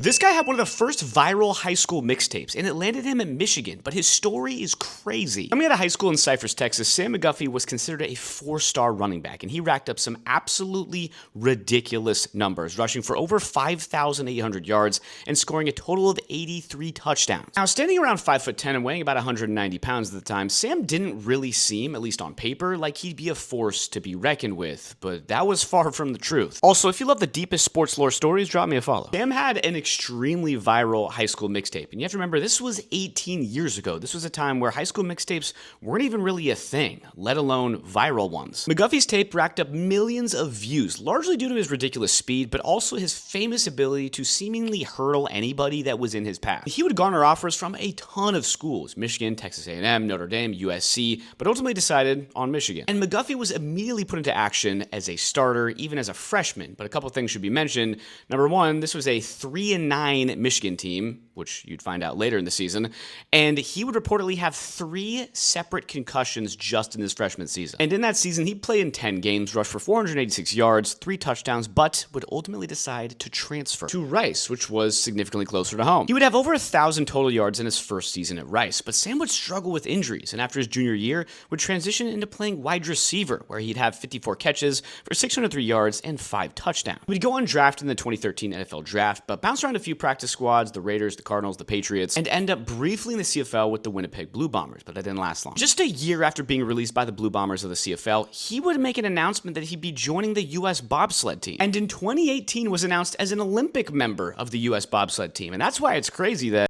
This guy had one of the first viral high school mixtapes, and it landed him at Michigan, but his story is crazy. Coming out of high school in Cypress, Texas, Sam McGuffie was considered a 4-star running back, and he racked up some absolutely ridiculous numbers, rushing for over 5,800 yards and scoring a total of 83 touchdowns. Now, standing around 5'10" and weighing about 190 pounds at the time, Sam didn't really seem, at least on paper, like he'd be a force to be reckoned with, but that was far from the truth. Also, if you love the deepest sports lore stories, drop me a follow. Sam had an extremely viral high school mixtape. And you have to remember, this was 18 years ago. This was a time where high school mixtapes weren't even really a thing, let alone viral ones. McGuffie's tape racked up millions of views, largely due to his ridiculous speed, but also his famous ability to seemingly hurdle anybody that was in his path. He would garner offers from a ton of schools, Michigan, Texas A&M, Notre Dame, USC, but ultimately decided on Michigan. And McGuffie was immediately put into action as a starter, even as a freshman. But a couple things should be mentioned. Number one, this was a 3-9 Michigan team, which you'd find out later in the season, and he would reportedly have 3 separate concussions just in his freshman season. And in that season, he played in 10 games, rushed for 486 yards, 3 touchdowns, but would ultimately decide to transfer to Rice, which was significantly closer to home. He would have over 1,000 total yards in his first season at Rice, but Sam would struggle with injuries, and after his junior year, would transition into playing wide receiver, where he'd have 54 catches for 603 yards and 5 touchdowns. He would go undrafted in the 2013 NFL Draft, but bounced around a few practice squads, the Raiders, the Cardinals, the Patriots, and end up briefly in the CFL with the Winnipeg Blue Bombers, but that didn't last long. Just a year after being released by the Blue Bombers of the CFL, he would make an announcement that he'd be joining the U.S. bobsled team, and in 2018 was announced as an Olympic member of the U.S. bobsled team, and that's why it's crazy that